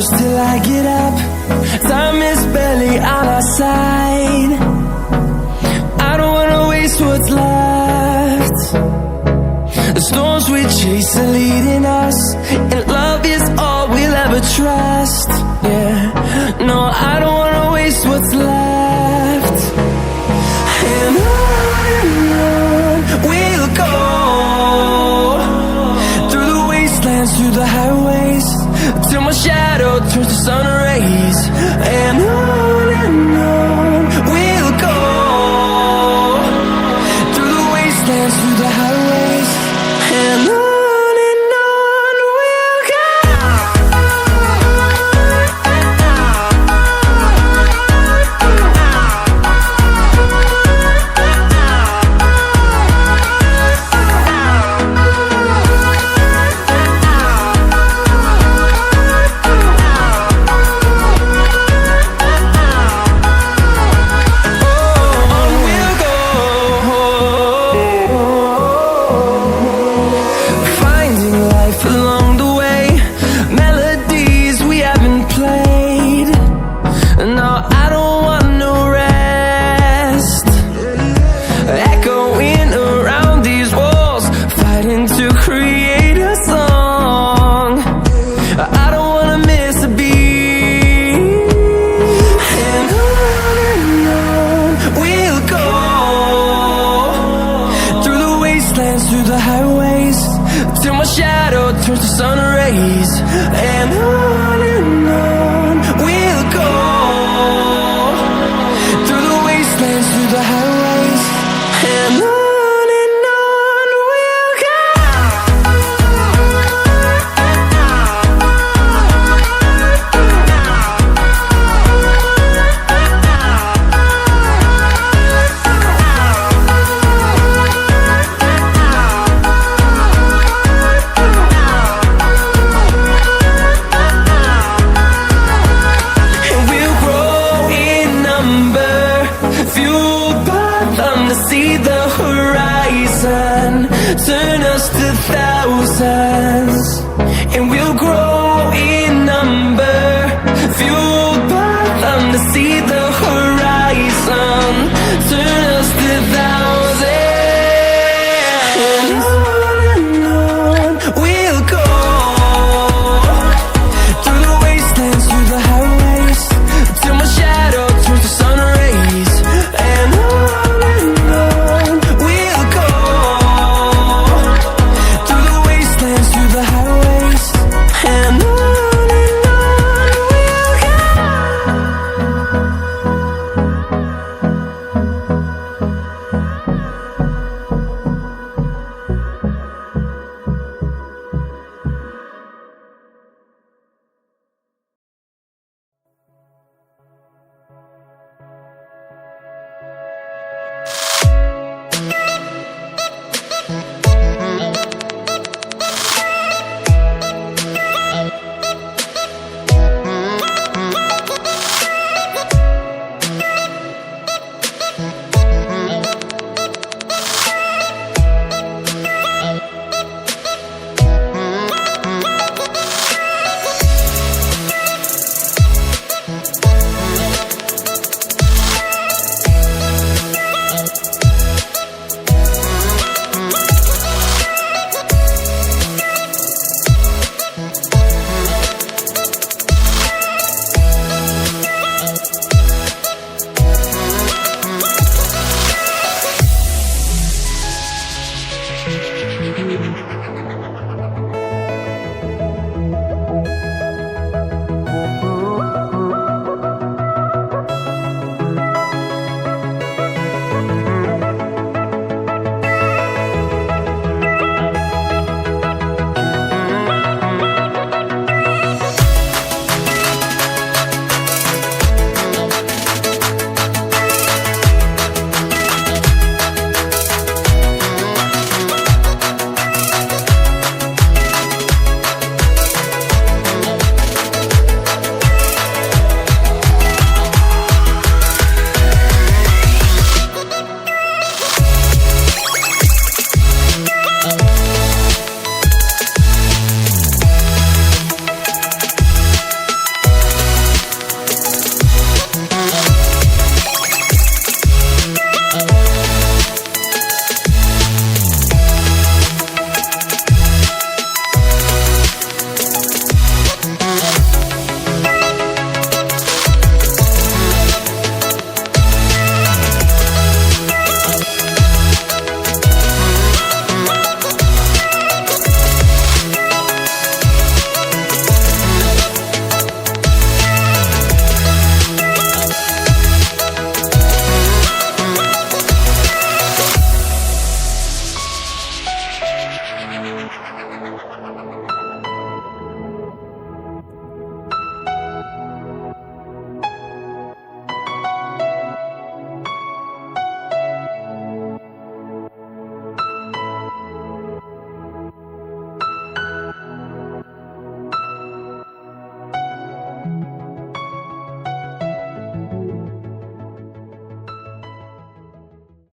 close till I get up. Time is barely on our side. I don't wanna waste what's left. The storms we chase are leading us, and love is all we'll ever trust. Yeah, no, I don't wanna waste what's left. And on we'll go, through the wastelands, through the highways, till my shadow turns to sun rays. And on we'll go, through the wastelands, through the highways, and on we'll go. Through the highways, till my shadow turns to sun rays. And on we'll go, through the wastelands, through the highways, and on we'll go. See the horizon, turn us to thousands, and we'll grow in number, fueled by them to see the